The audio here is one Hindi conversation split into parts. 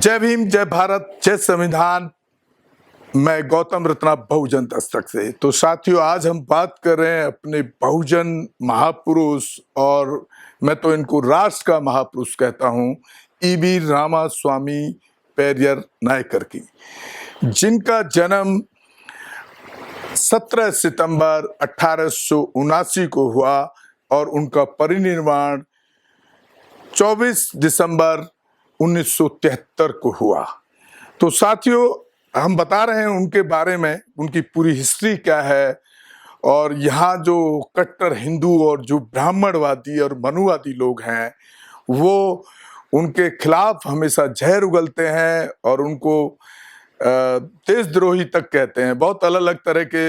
जय भीम, जय भारत, जय संविधान। मैं गौतम रत्ना, बहुजन दस्तक से। तो साथियों, आज हम बात कर रहे हैं अपने बहुजन महापुरुष, और मैं तो इनको राष्ट्र का महापुरुष कहता हूं, ईवी रामास्वामी पेरियर नायकर की, जिनका जन्म 17 सितंबर 1879 को हुआ और उनका परिनिर्वाण 24 दिसंबर 1973 को हुआ। तो साथियों, हम बता रहे हैं उनके बारे में, उनकी पूरी हिस्ट्री क्या है, और यहाँ जो कट्टर हिंदू और जो ब्राह्मणवादी और मनुवादी लोग हैं वो उनके खिलाफ हमेशा जहर उगलते हैं और उनको देशद्रोही तक कहते हैं। बहुत अलग अलग तरह के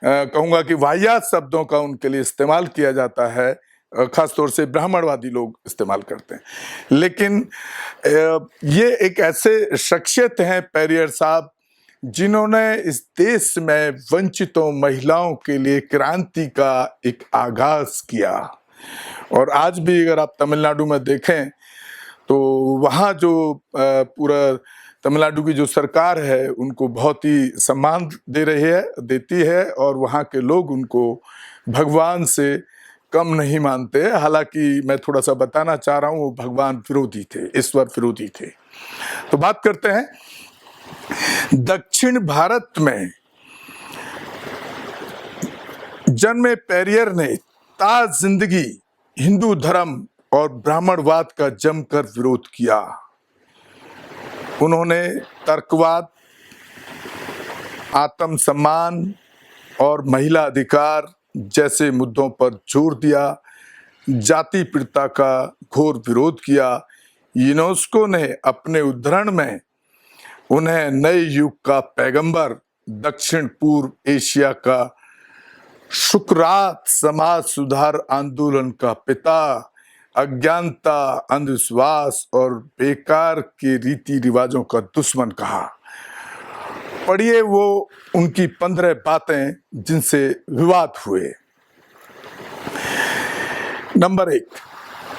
कहूँगा कि वाहियात शब्दों का उनके लिए इस्तेमाल किया जाता है, खास तौर से ब्राह्मणवादी लोग इस्तेमाल करते हैं। लेकिन ये एक ऐसे शख्सियत हैं पेरियर साहब, जिन्होंने इस देश में वंचितों महिलाओं के लिए क्रांति का एक आगाज किया। और आज भी अगर आप तमिलनाडु में देखें तो वहाँ जो पूरा तमिलनाडु की जो सरकार है उनको बहुत ही सम्मान देती है, और वहाँ के लोग उनको भगवान से कम नहीं मानते। हालांकि मैं थोड़ा सा बताना चाह रहा हूँ, वो भगवान विरोधी थे, ईश्वर विरोधी थे। तो बात करते हैं दक्षिण भारत में जन्मे पेरियर ने ताज जिंदगी हिंदू धर्म और ब्राह्मणवाद का जमकर विरोध किया। उन्होंने तर्कवाद, आत्मसम्मान और महिला अधिकार जैसे मुद्दों पर जोर दिया, जाति प्रथा का घोर विरोध किया। यूनेस्को ने अपने उद्धरण में उन्हें नए युग का पैगंबर, दक्षिण पूर्व एशिया का शुक्रात, समाज सुधार आंदोलन का पिता, अज्ञानता, अंधविश्वास और बेकार के रीति रिवाजों का दुश्मन कहा। पढ़िए वो उनकी 15 बातें जिनसे विवाद हुए। नंबर 1,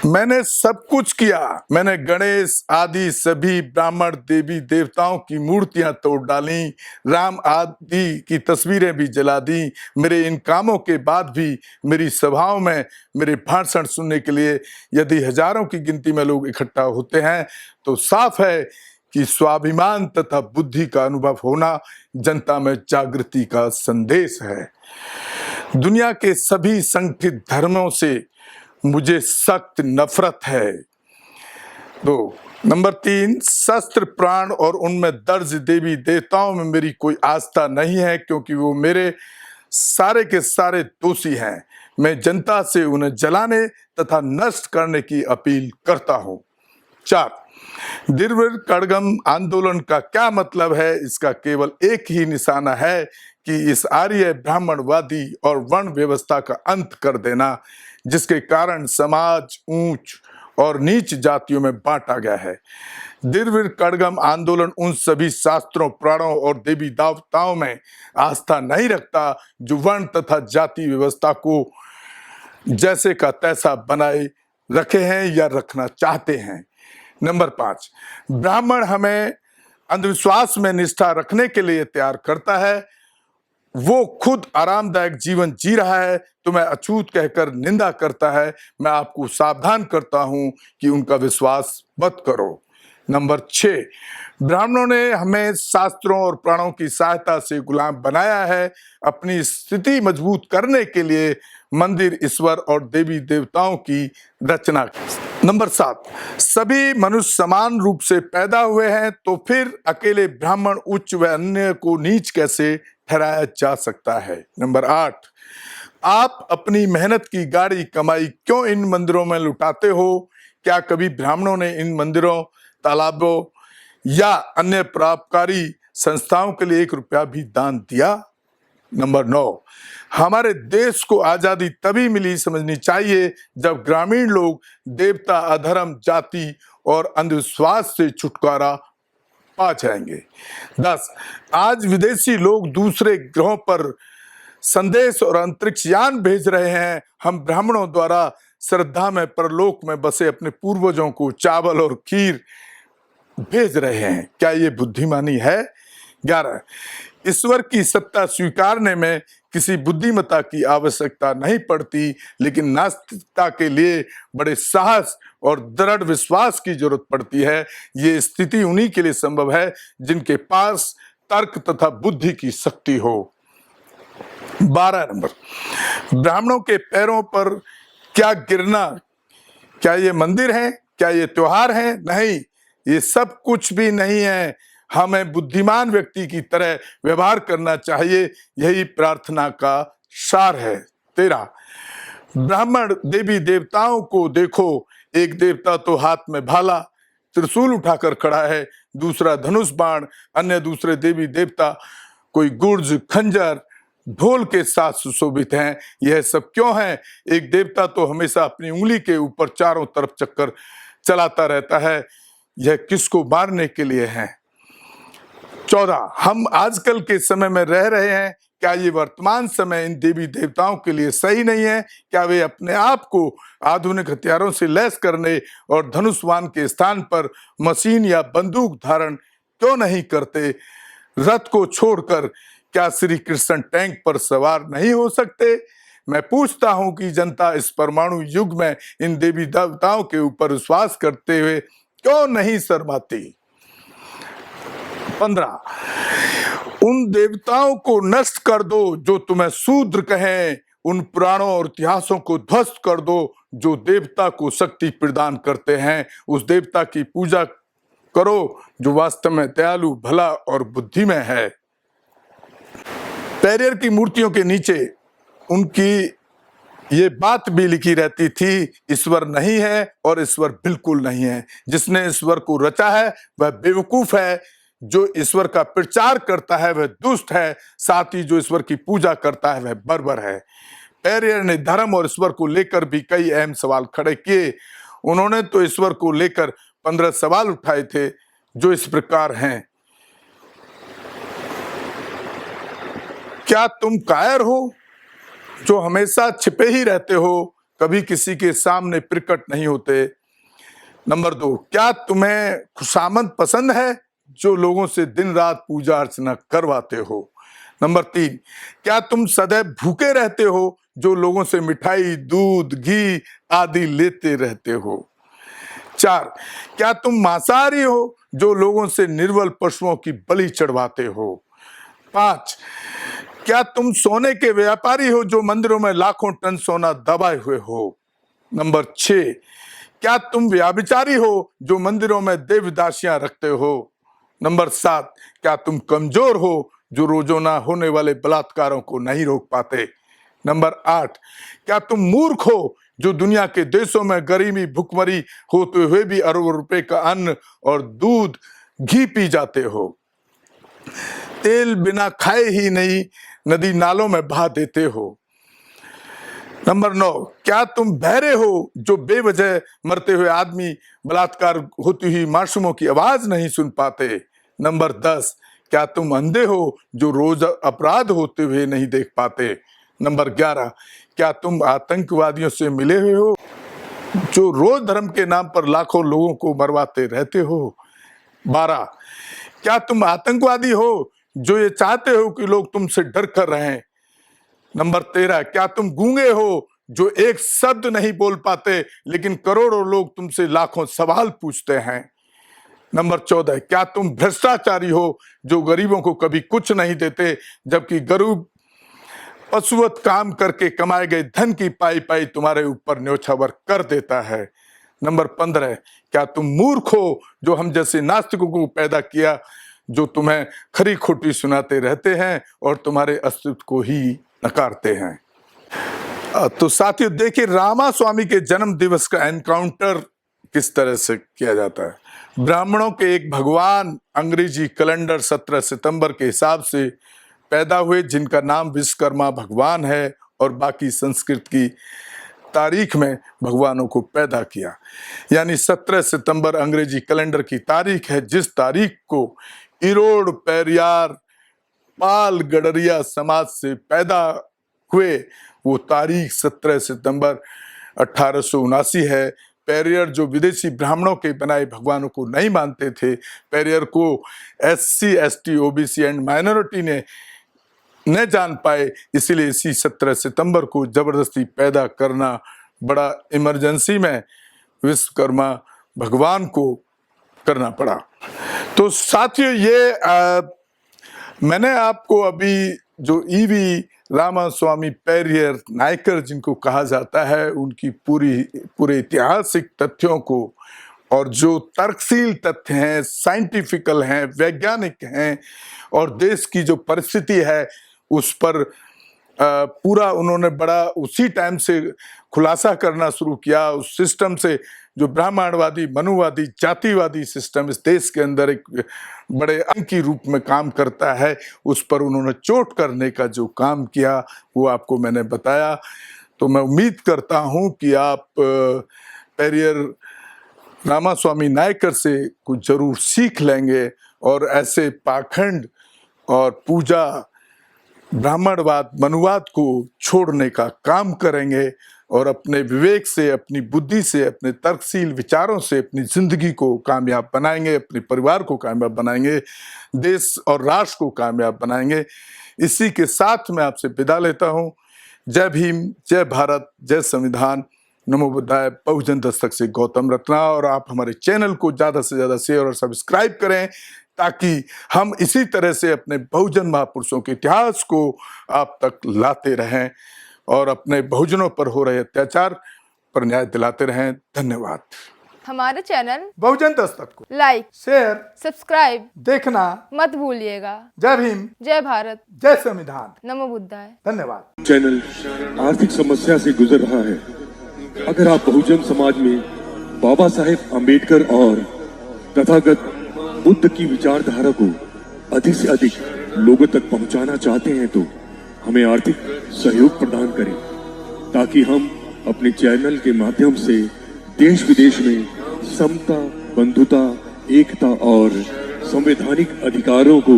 मैंने सब कुछ किया। मैंने गणेश आदि सभी ब्राह्मण देवी देवताओं की मूर्तियां तोड़ डाली, राम आदि की तस्वीरें भी जला दी। मेरे इन कामों के बाद भी मेरी सभाओं में मेरे भाषण सुनने के लिए यदि हजारों की गिनती में लोग इकट्ठा होते हैं तो साफ है कि स्वाभिमान तथा बुद्धि का अनुभव होना जनता में जागृति का संदेश है। दुनिया के सभी संगठित धर्मों से मुझे सख्त नफरत है। नंबर 3, शस्त्र, प्राण और उनमें दर्ज देवी देवताओं में मेरी कोई आस्था नहीं है, क्योंकि वो मेरे सारे के सारे दोषी हैं। मैं जनता से उन्हें जलाने तथा नष्ट करने की अपील करता हूँ। 4, द्रविड़ कड़गम आंदोलन का क्या मतलब है? इसका केवल एक ही निशाना है कि इस आर्य ब्राह्मणवादी और वर्ण व्यवस्था का अंत कर देना, जिसके कारण समाज ऊंच और नीच जातियों में बांटा गया है। द्रविड़ कड़गम आंदोलन उन सभी शास्त्रों, पुराणों और देवी देवताओं में आस्था नहीं रखता जो वर्ण तथा जाति व्यवस्था को जैसे का तैसा बनाए रखे हैं या रखना चाहते हैं। नंबर 5, ब्राह्मण हमें अंधविश्वास में निष्ठा रखने के लिए तैयार करता है। वो खुद आरामदायक जीवन जी रहा है तो मैं अछूत कहकर निंदा करता है। मैं आपको सावधान करता हूं कि उनका विश्वास मत करो। नंबर 6, ब्राह्मणों ने हमें शास्त्रों और पुराणों की सहायता से गुलाम बनाया है। अपनी स्थिति मजबूत करने के लिए मंदिर, ईश्वर और देवी देवताओं की रचना की। नंबर 7, सभी मनुष्य समान रूप से पैदा हुए हैं, तो फिर अकेले ब्राह्मण उच्च व अन्य को नीच कैसे ठहराया जा सकता है। नंबर 8, आप अपनी मेहनत की गाड़ी कमाई क्यों इन मंदिरों में लुटाते हो? क्या कभी ब्राह्मणों ने इन मंदिरों, तालाबों या अन्य परोपकारी संस्थाओं के लिए 1 रुपया भी दान दिया? नंबर 9, हमारे देश को आजादी तभी मिली समझनी चाहिए जब ग्रामीण लोग देवता, अधर्म, जाति और अंधविश्वास से छुटकारा पा जाएंगे। 10, आज विदेशी लोग दूसरे ग्रहों पर संदेश और अंतरिक्ष यान भेज रहे हैं। हम ब्राह्मणों द्वारा श्रद्धा में परलोक में बसे अपने पूर्वजों को चावल और खीर भेज रहे हैं। क्या ये बुद्धिमानी है? 11, ईश्वर की सत्ता स्वीकारने में किसी बुद्धिमत्ता की आवश्यकता नहीं पड़ती, लेकिन नास्तिकता के लिए बड़े साहस और दृढ़ विश्वास की जरूरत पड़ती है। ये स्थिति उन्हीं के लिए संभव है जिनके पास तर्क तथा बुद्धि की शक्ति हो। 12 नंबर, ब्राह्मणों के पैरों पर क्या गिरना, क्या ये मंदिर है? क्या ये त्योहार है? नहीं, ये सब कुछ भी नहीं है। हमें बुद्धिमान व्यक्ति की तरह व्यवहार करना चाहिए, यही प्रार्थना का सार है। 13, ब्राह्मण देवी देवताओं को देखो, एक देवता तो हाथ में भाला त्रिशूल उठाकर खड़ा है, दूसरा धनुष बाण, अन्य दूसरे देवी देवता कोई गुर्ज खंजर ढोल के साथ सुशोभित हैं। यह सब क्यों है? एक देवता तो हमेशा अपनी उंगली के ऊपर चारों तरफ चक्कर चलाता रहता है, यह किसको मारने के लिए है? 14, हम आजकल के समय में रह रहे हैं, क्या ये वर्तमान समय इन देवी देवताओं के लिए सही नहीं है? क्या वे अपने आप को आधुनिक हथियारों से लैस करने और धनुष्वान के स्थान पर मशीन या बंदूक धारण क्यों नहीं करते? रथ को छोड़कर क्या श्री कृष्ण टैंक पर सवार नहीं हो सकते? मैं पूछता हूं कि जनता इस परमाणु युग में इन देवी देवताओं के ऊपर विश्वास करते हुए क्यों नहीं शर्माती? 15, उन देवताओं को नष्ट कर दो जो तुम्हें शूद्र कहें, उन पुराणों और इतिहासों को ध्वस्त कर दो जो देवता को शक्ति प्रदान करते हैं। उस देवता की पूजा करो जो वास्तव में दयालु, भला और बुद्धिमय है। बैरियर की मूर्तियों के नीचे उनकी ये बात भी लिखी रहती थी, ईश्वर नहीं है और ईश्वर बिल्कुल नहीं है। जिसने ईश्वर को रचा है वह बेवकूफ है, जो ईश्वर का प्रचार करता है वह दुष्ट है, साथ ही जो ईश्वर की पूजा करता है वह बर्बर है। बैरियर ने धर्म और ईश्वर को लेकर भी कई अहम सवाल खड़े किए। उन्होंने तो ईश्वर को लेकर 15 सवाल उठाए थे जो इस प्रकार हैं। क्या तुम कायर हो जो हमेशा छिपे ही रहते हो, कभी किसी के सामने प्रकट नहीं होते? नंबर 2, क्या तुम्हें खुशामद पसंद है जो लोगों से दिन रात पूजा अर्चना करवाते हो? नंबर 3, क्या तुम सदैव भूखे रहते हो जो लोगों से मिठाई, दूध, घी आदि लेते रहते हो? 4, क्या तुम मांसाहारी हो जो लोगों से निर्बल पशुओं की बलि चढ़वाते हो? 5, क्या तुम सोने के व्यापारी हो जो मंदिरों में लाखों टन सोना दबाए हुए हो? नंबर 6, क्या तुम व्याभिचारी हो जो मंदिरों में देवदासियां रखते हो? नंबर 7, क्या तुम कमजोर हो जो रोजाना होने वाले बलात्कारों को नहीं रोक पाते? नंबर 8, क्या तुम मूर्ख हो जो दुनिया के देशों में गरीबी भुखमरी होते हुए भी अरबों रुपए का अन्न और दूध घी पी जाते हो? तेल बिना खाए ही नहीं नदी नालों में बहा देते हो? नंबर 9, क्या तुम बहरे हो जो बेवजह मरते हुए आदमी, बलात्कार होती हुई मासूमों की आवाज नहीं सुन पाते? नंबर 10, क्या तुम अंधे हो जो रोज अपराध होते हुए नहीं देख पाते? नंबर 11, क्या तुम आतंकवादियों से मिले हुए हो जो रोज धर्म के नाम पर लाखों लोगों को मरवाते रहते हो? 12, क्या तुम आतंकवादी हो जो ये चाहते हो कि लोग तुमसे डर कर रहें? नंबर 13, क्या तुम गूंगे हो जो एक शब्द नहीं बोल पाते लेकिन करोड़ों लोग तुमसे लाखों सवाल पूछते हैं? नंबर 14, क्या तुम भ्रष्टाचारी हो जो गरीबों को कभी कुछ नहीं देते जबकि गरीब पशुवत काम करके कमाए गए धन की पाई पाई तुम्हारे ऊपर न्योछावर कर देता है? नंबर 15, क्या तुम मूर्ख हो जो हम जैसे नास्तिकों को पैदा किया, जो तुम्हें खरी खोटी सुनाते रहते हैं और तुम्हारे अस्तित्व को ही नकारते हैं। तो साथियों देखिए, रामास्वामी के जन्म दिवस का एनकाउंटर किस तरह से किया जाता है। ब्राह्मणों के एक भगवान अंग्रेजी कैलेंडर 17 सितंबर के हिसाब से पैदा हुए, जिनका नाम विश्वकर्मा भगवान है, और बाकी संस्कृत की तारीख में भगवानों को पैदा किया। यानी 17 सितंबर अंग्रेजी कैलेंडर की तारीख है, जिस तारीख को इरोड़ पेरियार पाल गडरिया समाज से पैदा हुए, वो तारीख 17 सितंबर 1879 है। पेरियर जो विदेशी ब्राह्मणों के बनाए भगवानों को नहीं मानते थे, पेरियर को SC, ST, OBC and minority ने न जान पाए, इसीलिए इसी 17 सितंबर को जबरदस्ती पैदा करना बड़ा इमरजेंसी में विश्वकर्मा भगवान को करना पड़ा। तो साथियों, ये मैंने आपको अभी जो EV रामास्वामी पेरियर नायकर जिनको कहा जाता है, उनकी पूरे ऐतिहासिक तथ्यों को और जो तर्कशील तथ्य हैं, साइंटिफिकल हैं, वैज्ञानिक हैं और देश की जो परिस्थिति है उस पर पूरा उन्होंने बड़ा उसी टाइम से खुलासा करना शुरू किया। उस सिस्टम से जो ब्राह्मणवादी, मनुवादी, जातिवादी सिस्टम इस देश के अंदर एक बड़े अंग के रूप में काम करता है, उस पर उन्होंने चोट करने का जो काम किया वो आपको मैंने बताया। तो मैं उम्मीद करता हूँ कि आप पेरियर रामास्वामी नायकर से कुछ जरूर सीख लेंगे और ऐसे पाखंड और पूजा, ब्राह्मणवाद, मनुवाद को छोड़ने का काम करेंगे और अपने विवेक से, अपनी बुद्धि से, अपने तर्कशील विचारों से अपनी जिंदगी को कामयाब बनाएंगे, अपने परिवार को कामयाब बनाएंगे, देश और राष्ट्र को कामयाब बनाएंगे। इसी के साथ मैं आपसे विदा लेता हूँ। जय भीम, जय भारत, जय संविधान, नमो बुद्धाय। बहुजन दस्तक से गौतम रत्ना। और आप हमारे चैनल को ज़्यादा से ज़्यादा शेयर और सब्सक्राइब करें ताकि हम इसी तरह से अपने बहुजन महापुरुषों के इतिहास को आप तक लाते रहें और अपने बहुजनों पर हो रहे अत्याचार पर न्याय दिलाते रहें। धन्यवाद। हमारे चैनल बहुजन दस्तक को लाइक, शेयर, सब्सक्राइब देखना मत भूलिएगा। जय भीम, जय भारत, जय संविधान, नमो बुद्धाय। धन्यवाद। चैनल आर्थिक समस्या से गुजर रहा है। अगर आप बहुजन समाज में बाबा साहेब अम्बेडकर और तथागत बुद्ध की विचारधारा को अधिक से अधिक लोगों तक पहुंचाना चाहते हैं तो हमें आर्थिक सहयोग प्रदान करें ताकि हम अपने चैनल के माध्यम से देश विदेश में समता, बंधुता, एकता और संवैधानिक अधिकारों को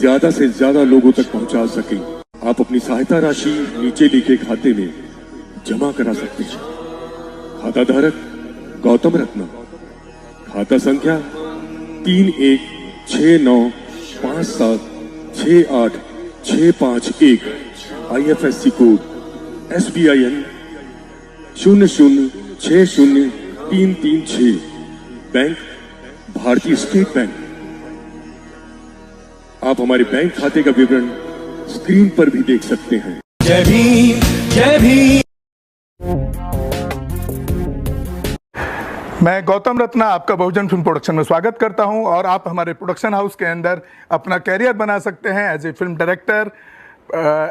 ज्यादा से ज्यादा लोगों तक पहुंचा सकें। आप अपनी सहायता राशि नीचे लिखे खाते में जमा करा सकते हैं। खाता धारक गौतम रत्ना, खाता संख्या 3169576865 IFSC कोड SBIN 0060336, बैंक भारतीय स्टेट बैंक। आप हमारे बैंक खाते का विवरण स्क्रीन पर भी देख सकते हैं। जय भीम, जय भीम। मैं गौतम रत्ना आपका बहुजन फिल्म प्रोडक्शन में स्वागत करता हूं और आप हमारे प्रोडक्शन हाउस के अंदर अपना कैरियर बना सकते हैं as a film director,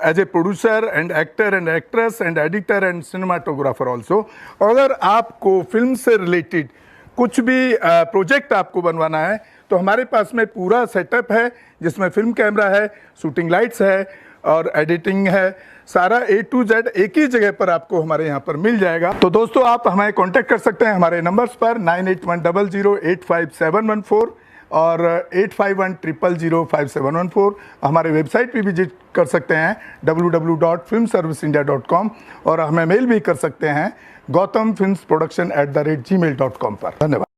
as a producer and actor and actress and editor and cinematographer also. अगर आपको फिल्म से रिलेटेड कुछ भी प्रोजेक्ट आपको बनवाना है तो हमारे पास में पूरा सेटअप है जिसमें फिल्म कैमरा है, शूटिंग लाइट्स है और एडिटिंग है। सारा A to Z एक ही जगह पर आपको हमारे यहाँ पर मिल जाएगा। तो दोस्तों, आप हमें कांटेक्ट कर सकते हैं हमारे नंबर्स पर 9810085714 और 8510005714। हमारे वेबसाइट पे विजिट कर सकते हैं www.filmserviceindia.com और हमें मेल भी कर सकते हैं gautamfilmsproduction@gmail.com पर। धन्यवाद।